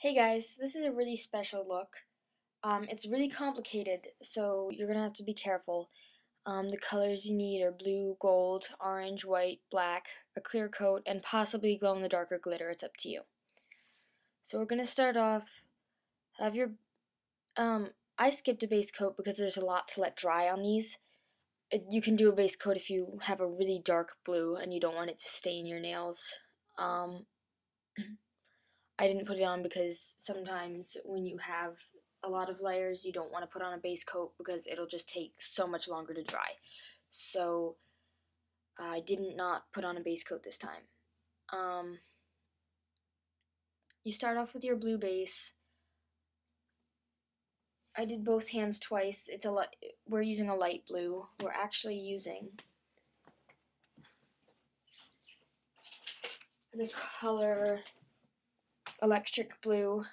Hey guys, this is a really special look. It's really complicated, so you're gonna have to be careful. The colors you need are blue, gold, orange, white, black, a clear coat, and possibly glow-in-the-dark or glitter. It's up to you. So we're gonna start off. Have your I skipped a base coat because there's a lot to let dry on these. You can do a base coat if you have a really dark blue and you don't want it to stain your nails. Um, I didn't put it on because sometimes when you have a lot of layers, you don't want to put on a base coat because it'll just take so much longer to dry. So I did not put on a base coat this time. Um, you start off with your blue base. I did both hands twice. We're using a light blue. We're actually using the color Electric Blue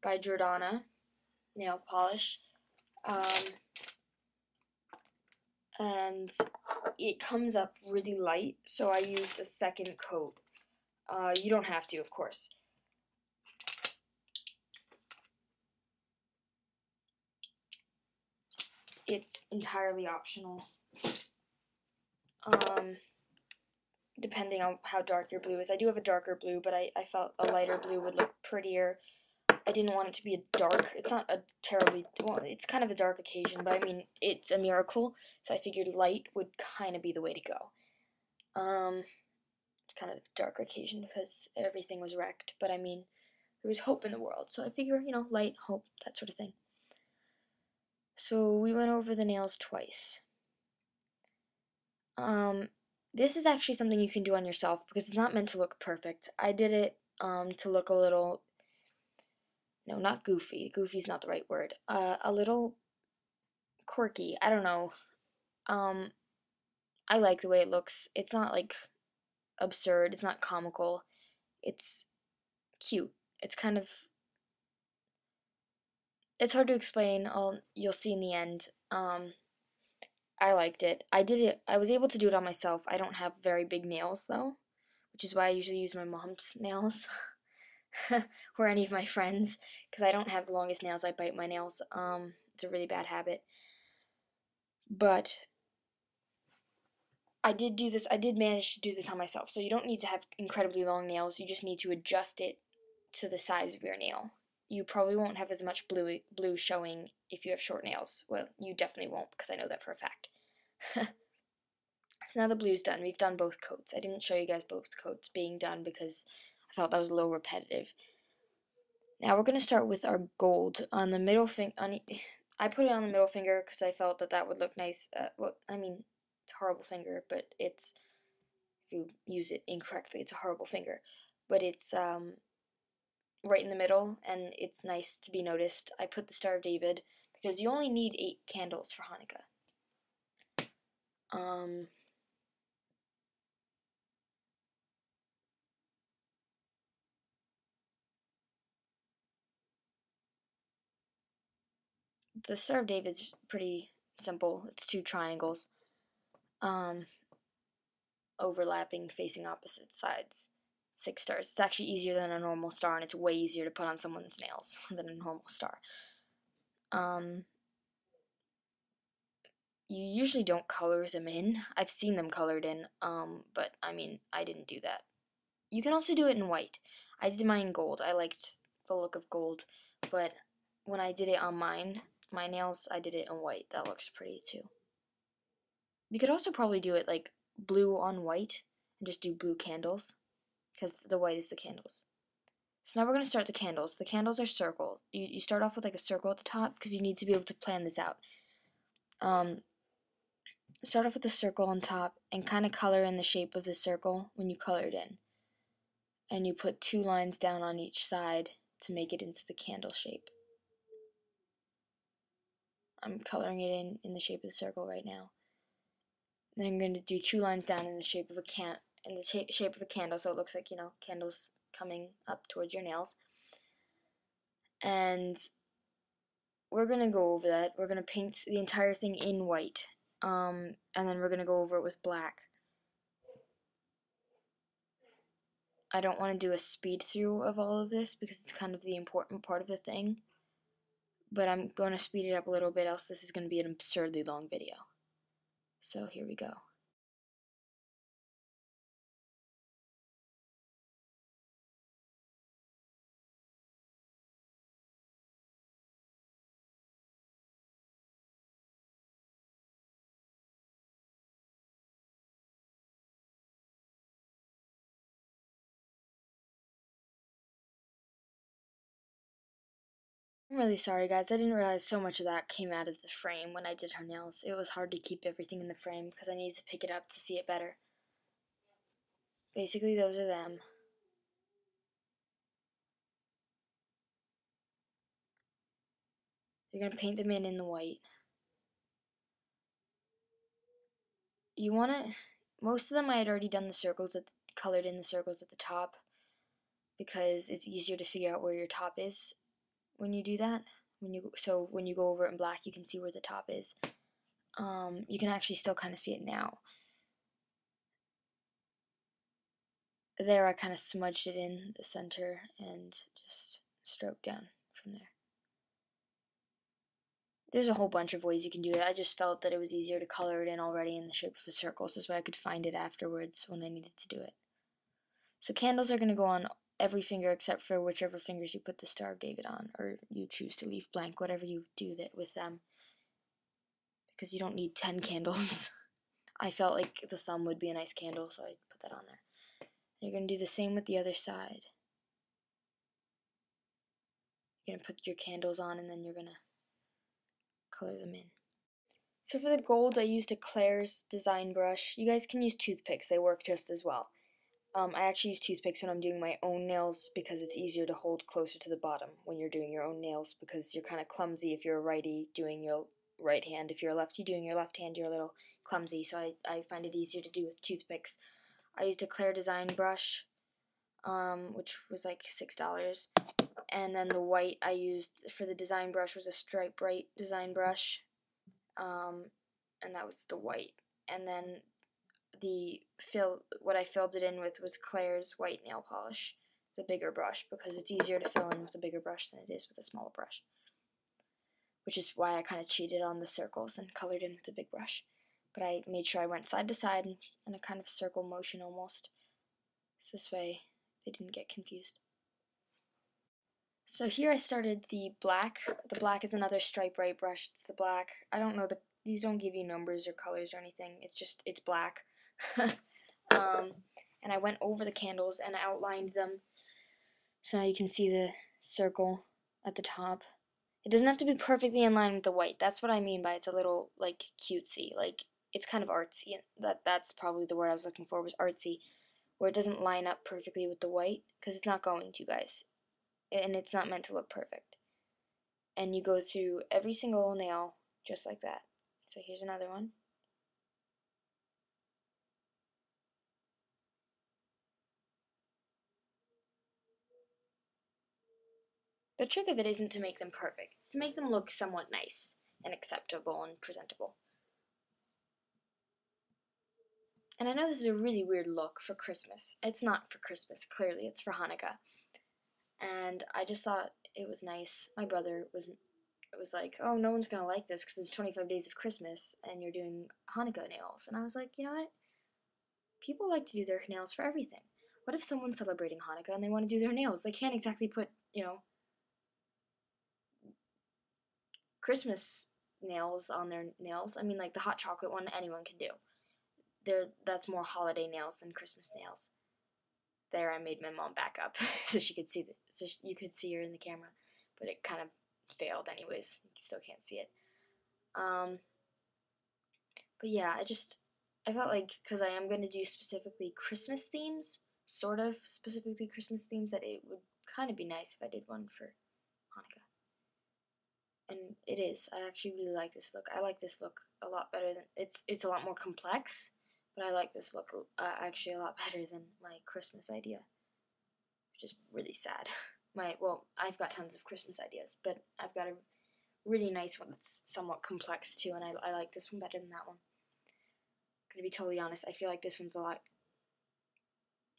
by Jordana nail polish. Um, and it comes up really light, so I used a second coat. You don't have to, of course. It's entirely optional. Depending on how dark your blue is. I do have a darker blue, but I felt a lighter blue would look prettier. I didn't want it to be a dark, it's not a terribly, well, it's kind of a dark occasion, but I mean, it's a miracle, so I figured light would kind of be the way to go. It's kind of a dark occasion because everything was wrecked, but I mean, there was hope in the world, so I figure, light, hope, that sort of thing. So we went over the nails twice. This is actually something you can do on yourself because it's not meant to look perfect. I did it to look a little, no, not goofy. Goofy's not the right word. A little quirky. I don't know. I like the way it looks. It's not like absurd. It's not comical. It's cute. It's kind of. It's hard to explain. You'll see in the end. I liked it. I did it. I was able to do it on myself. I don't have very big nails though, which is why I usually use my mom's nails or any of my friends because I don't have the longest nails. I bite my nails. It's a really bad habit. But I did do this. I did manage to do this on myself. So you don't need to have incredibly long nails. You just need to adjust it to the size of your nail. You probably won't have as much blue showing if you have short nails. Well, you definitely won't because I know that for a fact. So now the blue's done. We've done both coats. I didn't show you guys both coats being done because I felt that was a little repetitive. Now we're going to start with our gold on the middle finger. I put it on the middle finger because I felt that would look nice. Well, I mean, it's a horrible finger, but if you use it incorrectly, it's a horrible finger. But it's right in the middle, and it's nice to be noticed. I put the Star of David because you only need 8 candles for Hanukkah. The Star of David's pretty simple. It's 2 triangles, overlapping, facing opposite sides. 6 stars. It's actually easier than a normal star, and it's way easier to put on someone's nails than a normal star. You usually don't color them in. I've seen them colored in, but I mean, I didn't do that. You can also do it in white. I did mine in gold. I liked the look of gold, but when I did it on my nails, I did it in white. That looks pretty too. You could also probably do it like blue on white and just do blue candles because the white is the candles. So now we're going to start the candles. The candles are circles. You start off with like a circle at the top because you need to be able to plan this out. Start off with the circle on top and kind of color in the shape of the circle when you color it in. And you put 2 lines down on each side to make it into the candle shape. I'm coloring it in the shape of the circle right now. Then I'm going to do 2 lines down in the shape of a shape of a candle, so it looks like, candles coming up towards your nails. And we're going to go over that. We're going to paint the entire thing in white. And then we're going to go over it with black. I don't want to do a speed through of all of this because it's kind of the important part of the thing. But I'm going to speed it up a little bit, else this is going to be an absurdly long video. So here we go. I'm really sorry, guys. I didn't realize so much of that came out of the frame when I did her nails. It was hard to keep everything in the frame because I needed to pick it up to see it better. Basically, those are them. You're going to paint them in the white. You want to... Most of them I had already done the circles, colored in the circles at the top because it's easier to figure out where your top is when you do that. So when you go over it in black, you can see where the top is. You can actually still kind of see it now. There I kind of smudged it in the center and just stroked down from there. There's a whole bunch of ways you can do it. I just felt that it was easier to color it in already in the shape of a circle, so this way I could find it afterwards when I needed to do it. So candles are going to go on every finger except for whichever fingers you put the Star of David on, or you choose to leave blank, whatever you do with them, because you don't need 10 candles. I felt like the thumb would be a nice candle, so I put that on there. You're going to do the same with the other side. You're going to put your candles on and then you're going to color them in. So for the gold, I used a Claire's design brush. You guys can use toothpicks, they work just as well. I actually use toothpicks when I'm doing my own nails because it's easier to hold closer to the bottom when you're doing your own nails, because you're kind of clumsy if you're a righty doing your right hand. If you're a lefty doing your left hand, you're a little clumsy, so I find it easier to do with toothpicks. I used a Claire design brush, which was like $6. And then the white I used for the design brush was a Stripe Bright design brush. And that was the white. And then what I filled it in with was Claire's white nail polish, the bigger brush, because it's easier to fill in with a bigger brush than it is with a smaller brush. Which is why I kind of cheated on the circles and colored in with the big brush. But I made sure I went side to side in a kind of circle motion almost. So this way they didn't get confused. So here I started the black. The black is another Stripe Bright brush. It's the black. I don't know, these don't give you numbers or colors or anything. It's black. And I went over the candles and outlined them. So now you can see the circle at the top. It doesn't have to be perfectly in line with the white. That's what I mean by it's a little, like, cutesy. Like, it's kind of artsy. That's probably the word I was looking for, was artsy. Where it doesn't line up perfectly with the white, because it's not going to, guys. And it's not meant to look perfect. And you go through every single nail just like that. So here's another one. The trick of it isn't to make them perfect. It's to make them look somewhat nice and acceptable and presentable. And I know this is a really weird look for Christmas. It's not for Christmas, clearly. It's for Hanukkah. And I just thought it was nice. My brother was like, oh, no one's going to like this because it's 25 days of Christmas and you're doing Hanukkah nails. And I was like, you know what? People like to do their nails for everything. What if someone's celebrating Hanukkah and they want to do their nails? They can't exactly put, Christmas nails on their nails. I mean, like the hot chocolate one, anyone can do. That's more holiday nails than Christmas nails. There, I made my mom back up so she could see you could see her in the camera, but it kind of failed anyways. You still can't see it. But yeah, I felt like, because I am going to do specifically Christmas themes, sort of specifically Christmas themes, that it would kind of be nice if I did one for Hanukkah. And it is. I actually really like this look. I like this look a lot better than, it's a lot more complex, but I like this look actually a lot better than my Christmas idea, which is really sad. I've got tons of Christmas ideas, but I've got a really nice one that's somewhat complex too, and I like this one better than that one. I'm gonna be totally honest, I feel like this one's a lot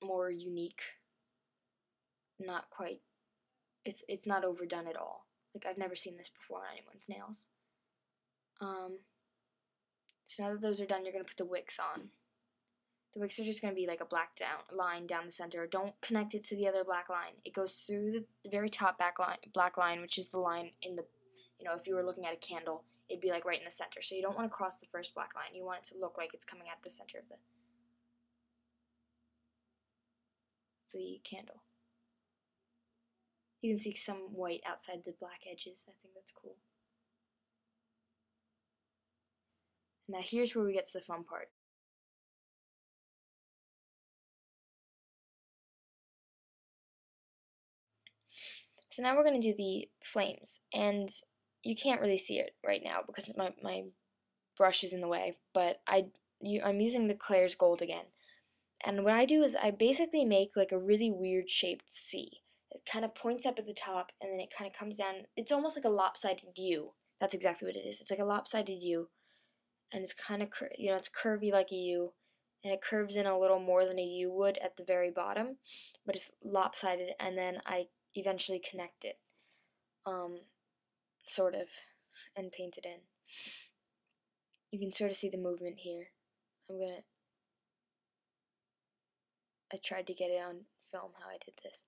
more unique not quite, it's not overdone at all. Like, I've never seen this before on anyone's nails. So now that those are done, you're going to put the wicks on. The wicks are just going to be like a black line down the center. Don't connect it to the other black line. It goes through the very top black line, which is the line in the, if you were looking at a candle, it'd be like right in the center. So you don't want to cross the first black line. You want it to look like it's coming at the center of the candle. You can see some white outside the black edges. I think that's cool. Now here's where we get to the fun part. So now we're going to do the flames, and you can't really see it right now because my brush is in the way, but I'm using the Claire's Gold again. And what I do is I basically make like a really weird shaped C. It kind of points up at the top, and then it kind of comes down. It's almost like a lopsided U. That's exactly what it is. It's like a lopsided U, and it's kind of, it's curvy like a U, and it curves in a little more than a U would at the very bottom, but it's lopsided, and then I eventually connect it, sort of, and paint it in. You can sort of see the movement here. I tried to get it on film how I did this.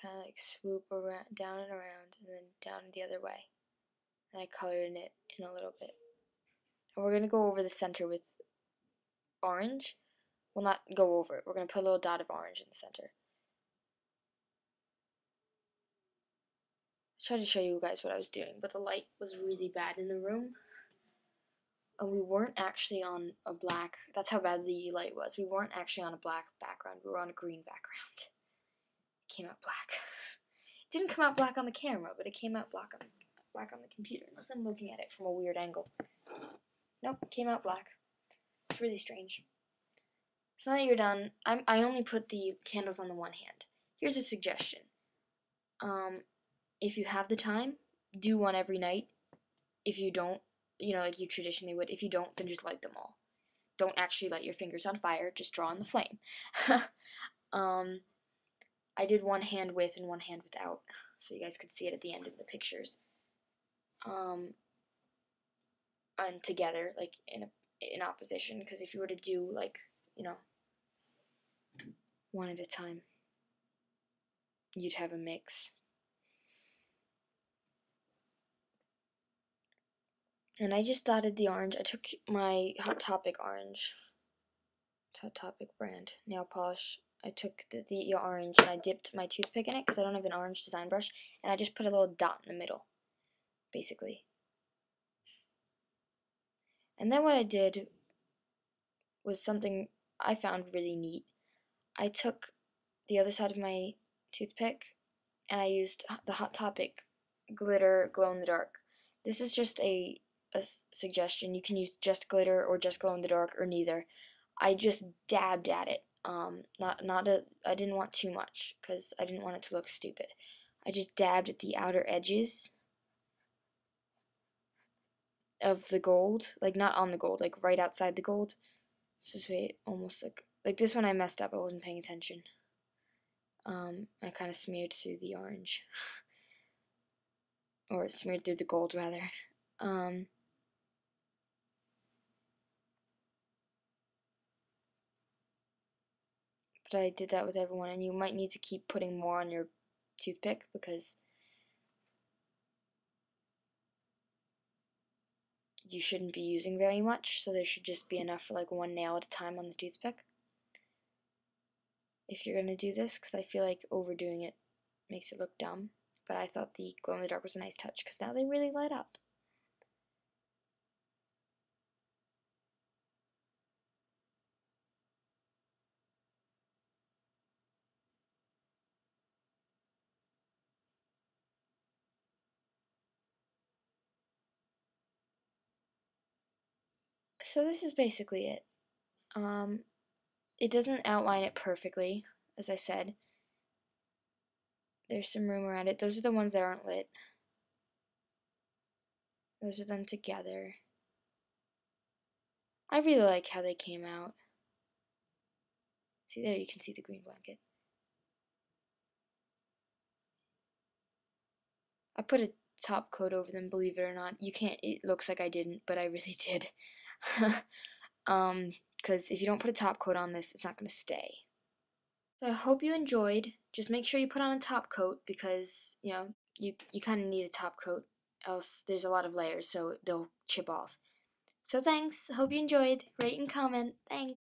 Kind of like swoop around, down and around, and then down the other way. And I colored it in a little bit. And we're going to go over the center with orange. Well, not go over it. We're going to put a little dot of orange in the center. I tried to show you guys what I was doing, but the light was really bad in the room. And we weren't actually on a black, that's how bad the light was. We weren't actually on a black background. We were on a green background. It came out black. It didn't come out black on the camera, but it came out black on the computer, unless I'm looking at it from a weird angle. Nope, it came out black. It's really strange. So now that you're done, I only put the candles on the one hand. Here's a suggestion. If you have the time, do one every night. If you don't, like you traditionally would, if you don't, then just light them all. Don't actually light your fingers on fire, just draw on the flame. I did one hand with and one hand without, so you guys could see it at the end of the pictures. And together, like in opposition, because if you were to do like, one at a time, you'd have a mix. And I just dotted the orange. I took my Hot Topic orange, Hot Topic brand nail polish. I took the orange and I dipped my toothpick in it because I don't have an orange design brush, and I just put a little dot in the middle, basically. And then what I did was something I found really neat. I took the other side of my toothpick and I used the Hot Topic glitter glow in the dark. This is just a suggestion. You can use just glitter or just glow in the dark or neither. I just dabbed at it. I didn't want too much because I didn't want it to look stupid. I just dabbed at the outer edges of the gold, like not on the gold, like right outside the gold. So this way, almost like this one I messed up. I wasn't paying attention. I kind of smeared through the orange, or smeared through the gold rather. But I did that with everyone, and you might need to keep putting more on your toothpick because you shouldn't be using very much, so there should just be enough for like one nail at a time on the toothpick if you're going to do this, because I feel like overdoing it makes it look dumb. But I thought the glow in the dark was a nice touch because now they really light up. So this is basically it. It doesn't outline it perfectly, as I said. There's some room around it. Those are the ones that aren't lit. Those are them together. I really like how they came out. See there, you can see the green blanket. I put a top coat over them, believe it or not. You can't, it looks like I didn't, but I really did. Because if you don't put a top coat on this, it's not going to stay. So I hope you enjoyed. Just make sure you put on a top coat because, you kind of need a top coat. Else there's a lot of layers, so they'll chip off. So thanks. Hope you enjoyed. Rate and comment. Thanks.